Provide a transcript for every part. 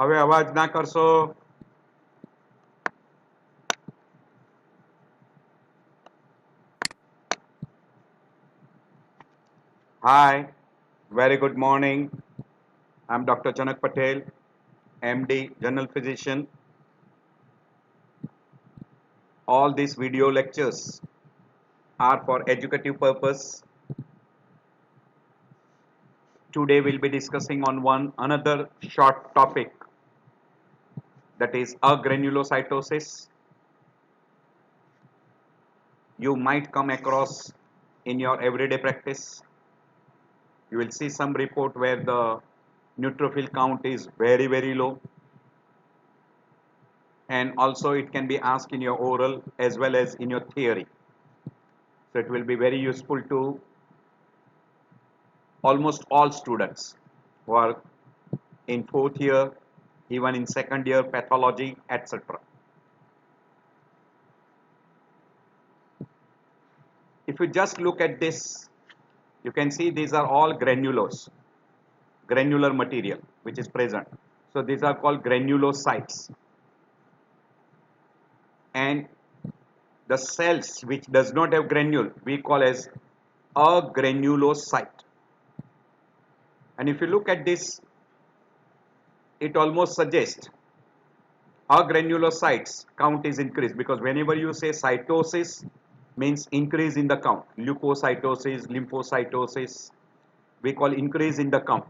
હવે અવાજ ના કરશો. Hi, very good morning. I'm Dr. Janak Patel, MD, General Physician. All these video lectures are for educative purpose. Today we'll be discussing on another short topic, that is agranulocytosis. You might come across in your everyday practice. You will see some report where the neutrophil count is very low, and also it can be asked in your oral as well as in your theory. So it will be very useful to almost all students who are in fourth year, even in second year pathology, etc. If you just look at this, you can see these are all granules, granular material which is present. So these are called granulocytes. And the cells which does not have granule we call as agranulocyte. And if you look at this, it almost suggests agranulocytes count is increased, because whenever you say cytosis means increase in the count, leukocytosis, lymphocytosis, we call increase in the count.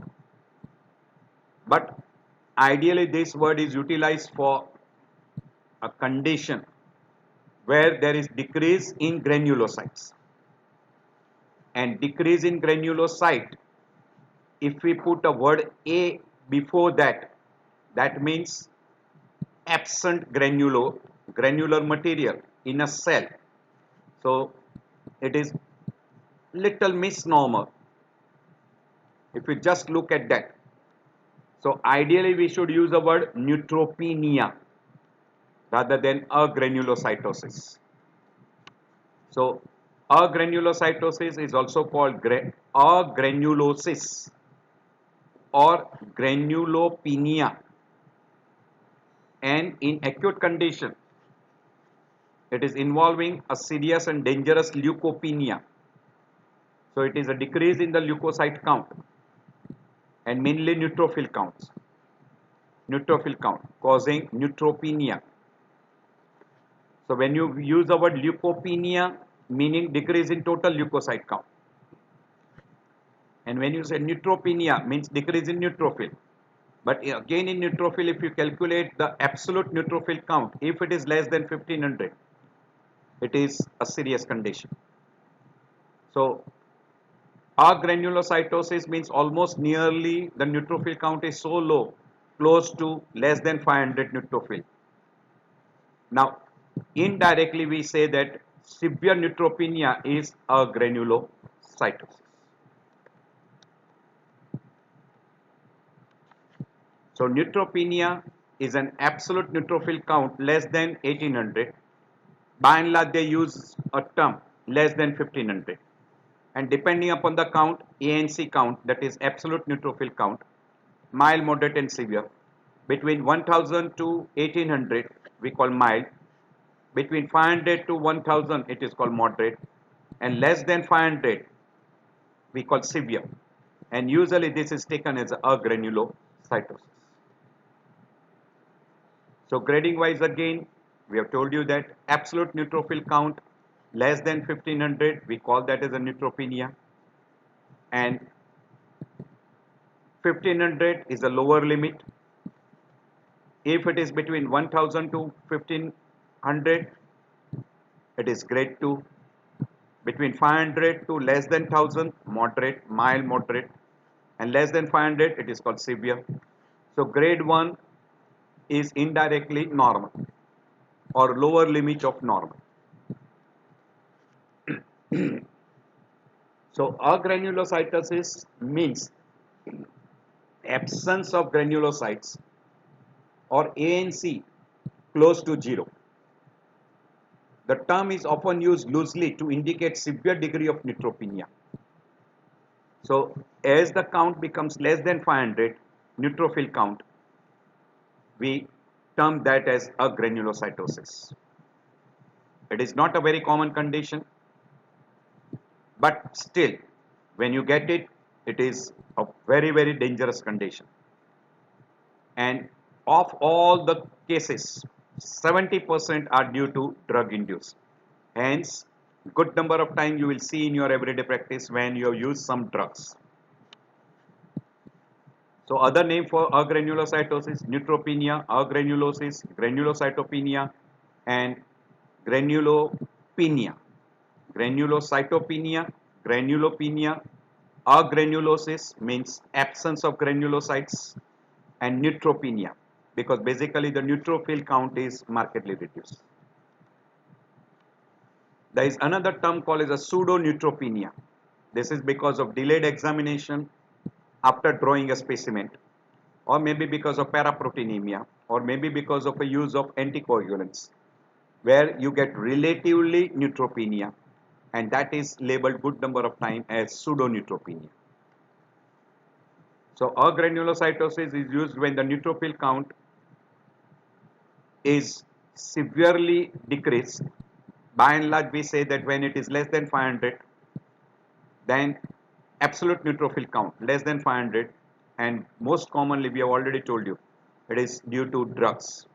But ideally this word is utilized for a condition where there is decrease in granulocytes. And decrease in granulocyte, if we put a word A before that, that means absent granular material in a cell. So it is little misnomer if we just look at that. So ideally we should use the word neutropenia rather than agranulocytosis. So agranulocytosis is also called agranulosis or granulopenia, and in acute condition it is involving a serious and dangerous leukopenia. So it is a decrease in the leukocyte count and mainly neutrophil count causing neutropenia. So when you use the word leukopenia, meaning decrease in total leukocyte count, and when you say neutropenia means decrease in neutrophil. But again in neutrophil, if you calculate the absolute neutrophil count, if it is less than 1500, it is a serious condition. So agranulocytosis means almost nearly the neutrophil count is so low, close to less than 500 neutrophil. Now indirectly we say that severe neutropenia is agranulocytosis. So neutropenia is an absolute neutrophil count less than 1800. By and large they use a term less than 1500, and depending upon the count, ANC count, that is absolute neutrophil count, mild, moderate and severe. Between 1000 to 1800 we call mild, between 500 to 1000 it is called moderate, and less than 500 we call severe, and usually this is taken as agranulocytosis. So grading wise, again we have told you that absolute neutrophil count less than 1500 we call that as a neutropenia, and 1500 is the lower limit. If it is between 1000 to 1500 it is grade 2, between 500 to less than 1000 moderate, mild, moderate, and less than 500 it is called severe. So grade 1 is indirectly normal or lower limit of normal. So agranulocytosis means absence of granulocytes or ANC close to 0. The term is often used loosely to indicate severe degree of neutropenia. So as the count becomes less than 500 neutrophil count, we term that as a granulocytosis. It is not a very common condition, but still, when you get it, it is a very, very dangerous condition. And of all the cases, 70% are due to drug induced. Hence, good number of times you will see in your everyday practice when you use some drugs. So other name for agranulocytosis, neutropenia, agranulosis, granulocytopenia, and granulopenia. Granulocytopenia, granulopenia, agranulosis means absence of granulocytes, and neutropenia because basically the neutrophil count is markedly reduced. There is another term called as a pseudoneutropenia. This is because of delayed examination after drawing a specimen, or maybe because of paraproteinemia, or maybe because of a use of anticoagulants, where you get relatively neutropenia, and that is labeled good number of time as pseudoneutropenia. So agranulocytosis is used when the neutrophil count is severely decreased. By and large, we say that when it is less than 500, then absolute neutrophil count less than 500, and most commonly we have already told you it is due to drugs,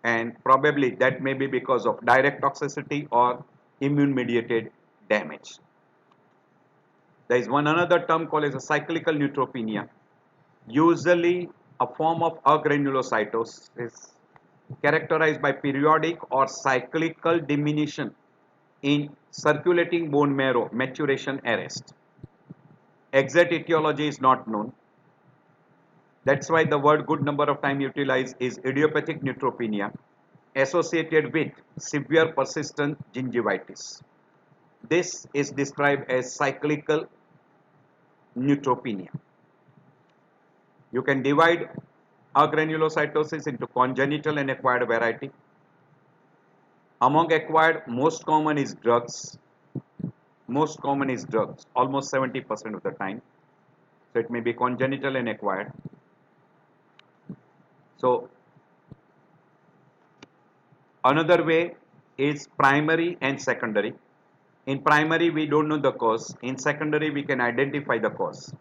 and probably that may be because of direct toxicity or immune mediated damage. There is one another term called as a cyclical neutropenia, usually a form of agranulocytosis characterized by periodic or cyclical diminution in circulating bone marrow maturation arrest. Exact etiology is not known. That's why the word good number of time utilized is idiopathic neutropenia associated with severe persistent gingivitis. This is described as cyclical neutropenia. You can divide agranulocytosis into congenital and acquired variety. Among acquired, most common is drugs. Most common is drugs, almost 70% of the time. So it may be congenital and acquired. So another way is primary and secondary. In primary, we don't know the cause. In secondary, we can identify the cause.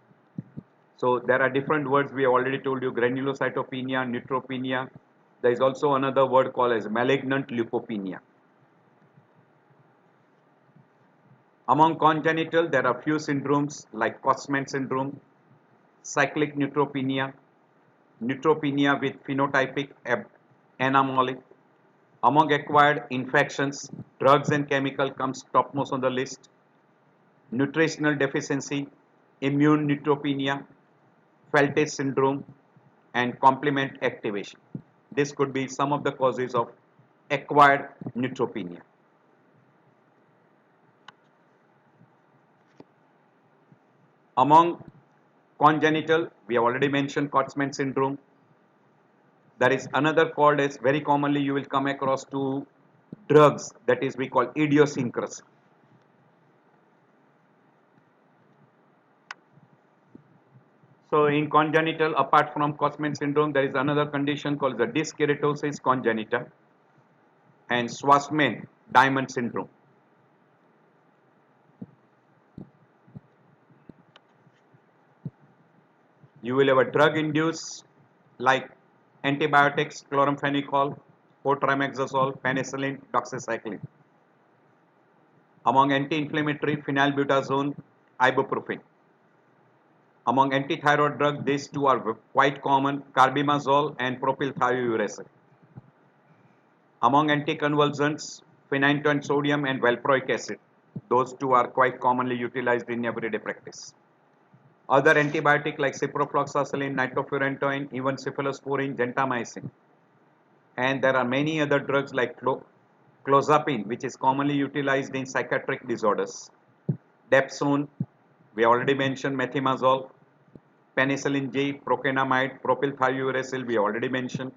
So there are different words we have already told you: granulocytopenia, neutropenia. There is also another word called as malignant leukopenia. Among congenital, there are few syndromes like Cosman syndrome, cyclic neutropenia, neutropenia with phenotypic anomaly. Among acquired infections, drugs and chemical comes topmost on the list. Nutritional deficiency, immune neutropenia, Feltes syndrome, and complement activation. This could be some of the causes of acquired neutropenia. Among congenital, we have already mentioned Cosman syndrome. There is another called as, very commonly you will come across to drugs, that is we call idiosyncrasy. So in congenital, apart from Cosman syndrome, there is another condition called the disc keratosis congenita and Schwarzman diamond syndrome. You will have a drug induced like antibiotics, chloramphenicol, 4-trimexazole, penicillin, doxycycline. Among anti-inflammatory, phenylbutazone, ibuprofen. Among anti-thyroid drugs, these two are quite common: carbimazole and propylthiouracil. Among anticonvulsants, phenytoin sodium and valproic acid. Those two are quite commonly utilized in everyday practice. Other antibiotic like ciprofloxacillin, nitrofurantoin, even cephalosporin, gentamicin. And there are many other drugs like clozapine, which is commonly utilized in psychiatric disorders. Dapsone, we already mentioned methimazole, penicillin G, procainamide, propylthiouracil, we already mentioned,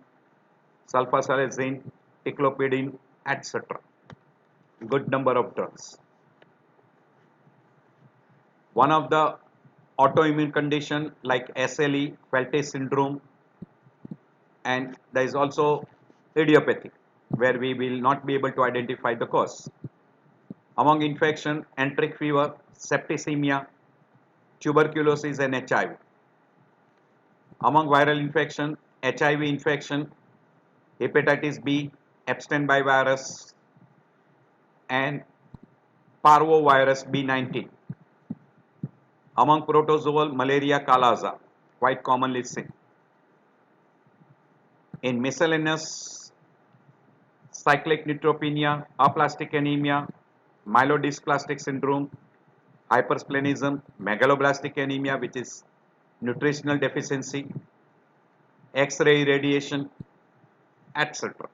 sulfasalazine, ticlopidine, etc. Good number of drugs. One of the autoimmune condition like SLE, Feltes syndrome, and there is also idiopathic, where we will not be able to identify the cause. Among infection, enteric fever, septicemia, tuberculosis and HIV. Among viral infection, HIV infection, hepatitis B, Epstein-Barr virus and parvovirus B19. Among protozoal, malaria kala-azar, quite commonly seen. In miscellaneous, cyclic neutropenia, aplastic anemia, myelodysplastic syndrome, hypersplenism, megaloblastic anemia, which is nutritional deficiency, X-ray irradiation, etc.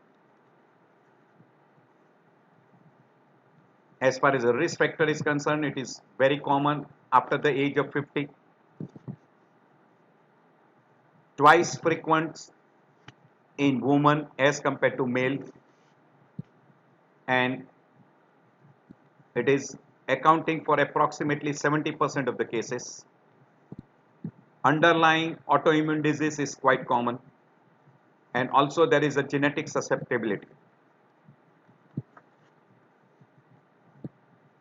As far as the risk factor is concerned, it is very common after the age of 50. Twice frequent in women as compared to male, and it is accounting for approximately 70% of the cases. Underlying autoimmune disease is quite common, and also there is a genetic susceptibility.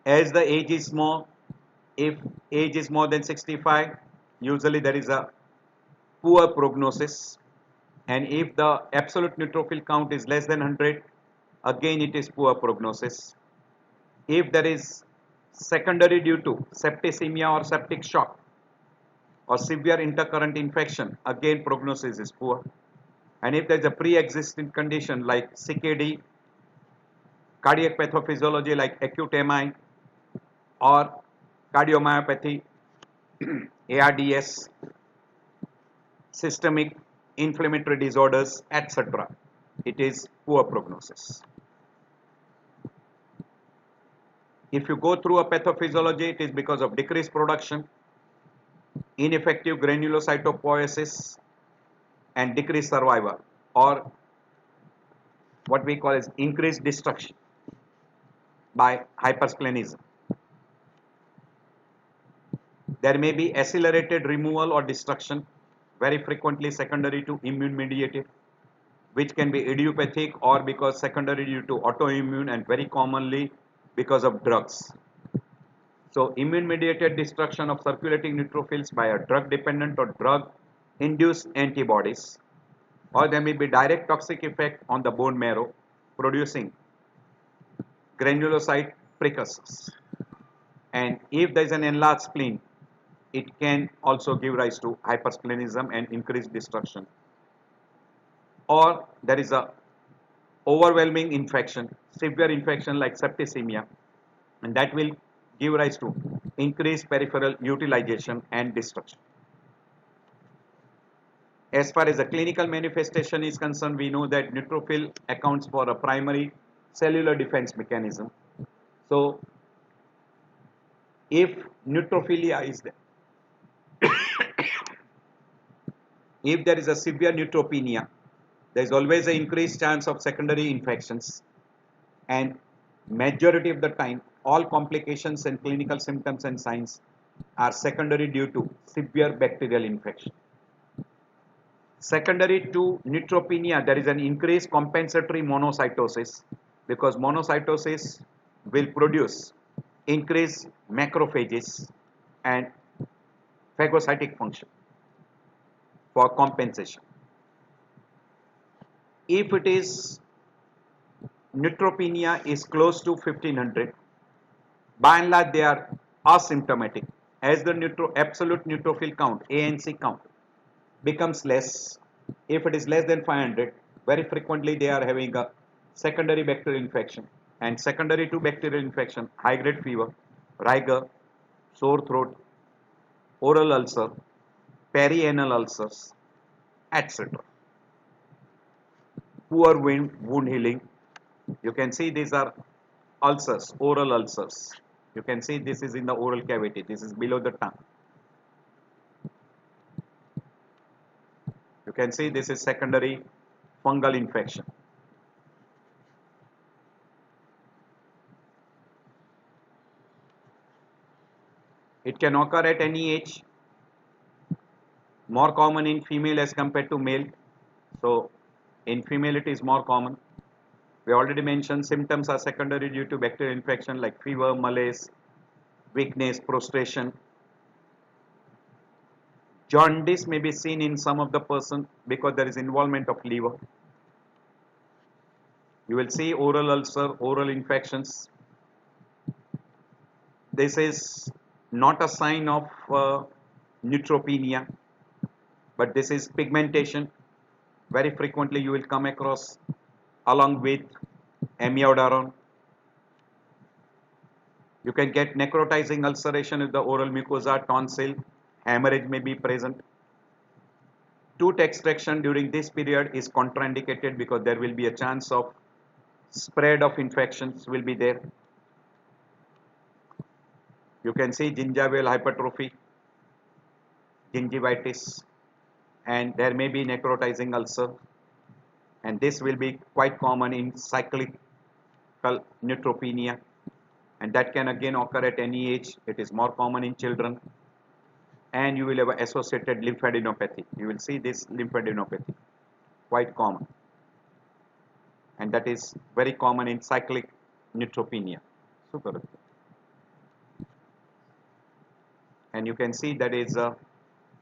As the age is more, if age is more than 65, usually there is a poor prognosis, and if the absolute neutrophil count is less than 100, again it is poor prognosis. If there is secondary due to septicemia or septic shock or severe intercurrent infection, again prognosis is poor. And if there is a pre-existing condition like CKD, cardiac pathophysiology like acute MI or cardiomyopathy, ARDS, systemic inflammatory disorders, etc., it is poor prognosis. If you go through a pathophysiology, it is because of decreased production, ineffective granulocytopoiesis, and decreased survival, or what we call as increased destruction by hypersplenism. There may be accelerated removal or destruction, very frequently secondary to immune mediated, which can be idiopathic or because secondary due to autoimmune, and very commonly because of drugs. So immune mediated destruction of circulating neutrophils by a drug dependent or drug induced antibodies, or there may be direct toxic effect on the bone marrow producing granulocyte precursors. And if there is an enlarged spleen, it can also give rise to hypersplenism and increased destruction. Or there is a overwhelming infection, severe infection like septicemia, and that will give rise to increased peripheral utilization and destruction. As far as the clinical manifestation is concerned, we know that neutrophil accounts for a primary cellular defense mechanism. So if neutrophilia is there, if there is a severe neutropenia, there is always an increased chance of secondary infections, and majority of the time all complications and clinical symptoms and signs are secondary due to severe bacterial infection. Secondary to neutropenia, there is an increased compensatory monocytosis, because monocytosis will produce increased macrophages and phagocytic function for compensation. If it is neutropenia is close to 1500, by and large they are asymptomatic. As the absolute neutrophil count, ANC count, becomes less, if it is less than 500, very frequently they are having a secondary bacterial infection, and secondary to bacterial infection, high grade fever, rigor, sore throat, oral ulcer, perianal ulcers, etc. Poor wound healing. You can see these are ulcers, oral ulcers. You can see this is in the oral cavity, this is below the tongue. You can see this is secondary fungal infection. It can occur at any age, more common in female as compared to male. So In female, it is more common. We already mentioned symptoms are secondary due to bacterial infection like fever, malaise, weakness, prostration. Jaundice may be seen in some of the person because there is involvement of liver. You will see oral ulcer, oral infections. This is not a sign of neutropenia, but this is pigmentation. Very frequently you will come across along with amiodarone. You can get necrotizing ulceration if the oral mucosa, tonsil, hemorrhage may be present. Tooth extraction during this period is contraindicated because there will be a chance of spread of infections will be there. You can see gingival hypertrophy, gingivitis, and there may be necrotizing ulcer, and this will be quite common in cyclical neutropenia, and that can again occur at any age. It is more common in children, and you will have associated lymphadenopathy. You will see this lymphadenopathy quite common, and that is very common in cyclic neutropenia. Super. And you can see that is a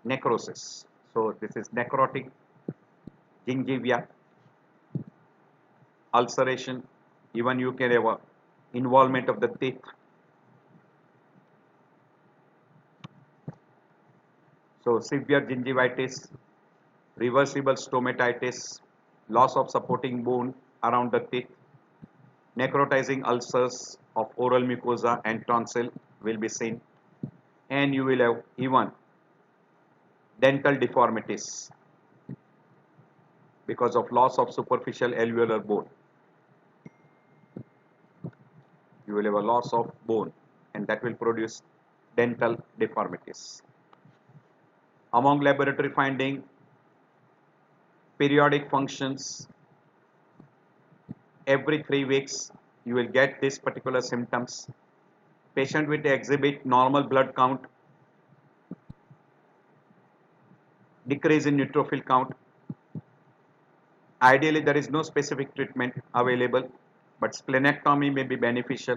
necrosis. So this is necrotic gingivia, ulceration. Even you can have a involvement of the teeth. So severe gingivitis, reversible stomatitis, loss of supporting bone around the teeth, necrotizing ulcers of oral mucosa and tonsil will be seen, and you will have even dental deformities because of loss of superficial alveolar bone. You will have a loss of bone, and that will produce dental deformities. Among laboratory finding, periodic functions, every 3 weeks you will get this particular symptoms. Patient will exhibit normal blood count, decrease in neutrophil count. Ideally there is no specific treatment available, but splenectomy may be beneficial,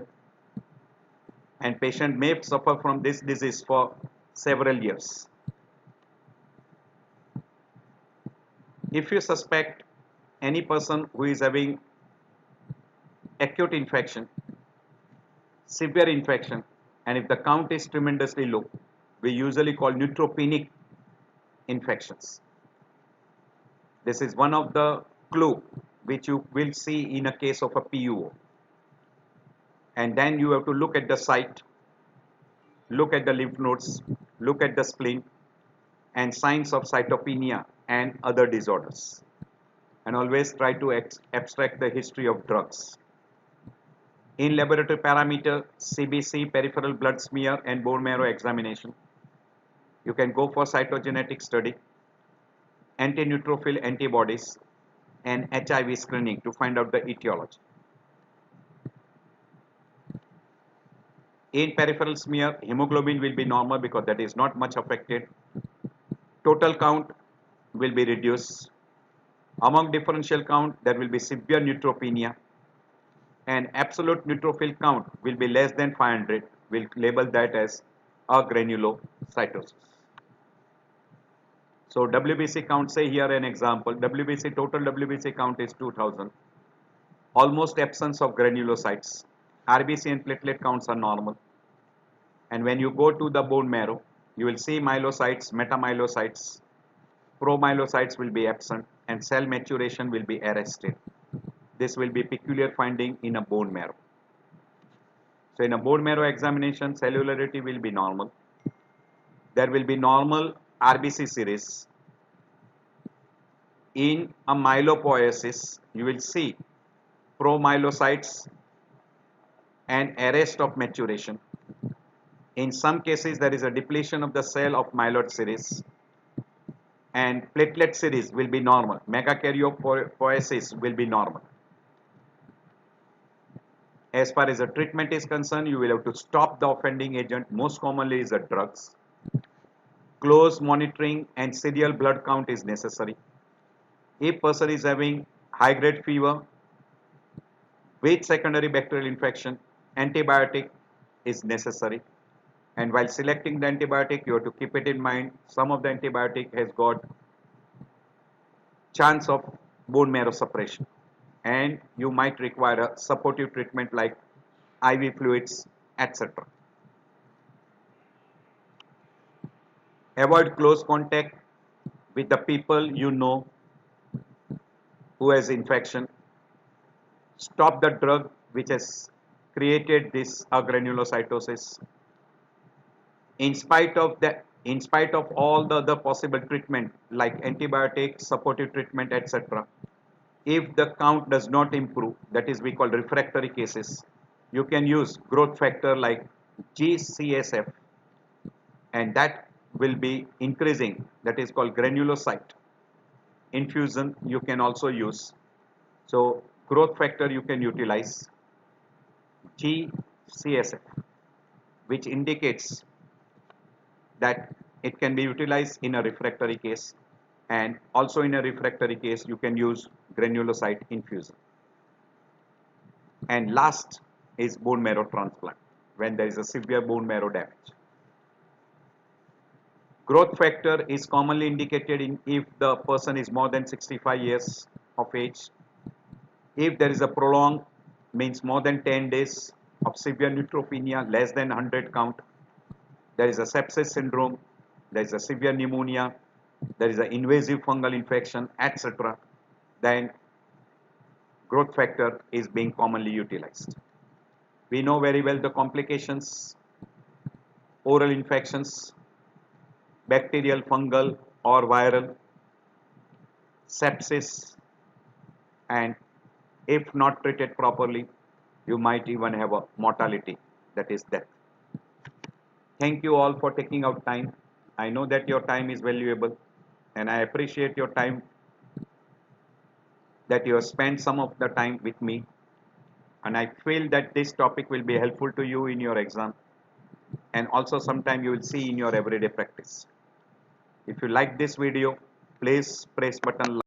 and patient may suffer from this disease for several years. If you suspect any person who is having acute infection, severe infection, and if the count is tremendously low, we usually call neutropenic infections. This is one of the clue which you will see in a case of a PUO. And then you have to look at the site, look at the lymph nodes, look at the spleen, and signs of cytopenia and other disorders. And always try to abstract the history of drugs. In laboratory parameter, CBC, peripheral blood smear, and bone marrow examination, you can go for cytogenetic study, anti-neutrophil antibodies, and HIV screening to find out the etiology. In peripheral smear, hemoglobin will be normal because that is not much affected. Total count will be reduced. Among differential count, there will be severe neutropenia, and absolute neutrophil count will be less than 500. We'll label that as a granulocytosis. So WBC count, say here an example, WBC, total WBC count is 2000. Almost absence of granulocytes. RBC and platelet counts are normal. And when you go to the bone marrow, you will see myelocytes, metamyelocytes, promyelocytes will be absent, and cell maturation will be arrested. This will be peculiar finding in a bone marrow. So in a bone marrow examination, cellularity will be normal. There will be normal RBC series. In a myelopoiesis, you will see promyelocytes and arrest of maturation. In some cases, there is a depletion of the cell of myeloid series, and platelet series will be normal. Megakaryopoiesis will be normal. As far as the treatment is concerned, you will have to stop the offending agent. Most commonly is the drugs. Close monitoring and serial blood count is necessary. If person is having high grade fever with secondary bacterial infection, antibiotic is necessary. And while selecting the antibiotic, you have to keep it in mind. Some of the antibiotic has got chance of bone marrow suppression, and you might require a supportive treatment like IV fluids, etc. Avoid close contact with the people you know who has infection. Stop the drug which has created this granulocytosis. In spite of all the other possible treatment like antibiotics, supportive treatment, etc., if the count does not improve, that is we call refractory cases, you can use growth factor like GCSF, and that will be increasing, that is called granulocyte infusion you can also use. So growth factor you can utilize GCSF, which indicates that it can be utilized in a refractory case, and also in a refractory case you can use granulocyte infusion. And last is bone marrow transplant when there is a severe bone marrow damage. Growth factor is commonly indicated in if the person is more than 65 years of age, if there is a prolonged, means more than 10 days of severe neutropenia, less than 100 count, there is a sepsis syndrome, there is a severe pneumonia, there is an invasive fungal infection, etc., then growth factor is being commonly utilized. We know very well the complications: oral infections, bacterial, fungal or viral, sepsis, and if not treated properly, you might even have a mortality, that is death. Thank you all for taking out time. I know that your time is valuable, and I appreciate your time, that you have spent some of the time with me, and I feel that this topic will be helpful to you in your exam, and also sometime you will see in your everyday practice. If you like this video, please press button like.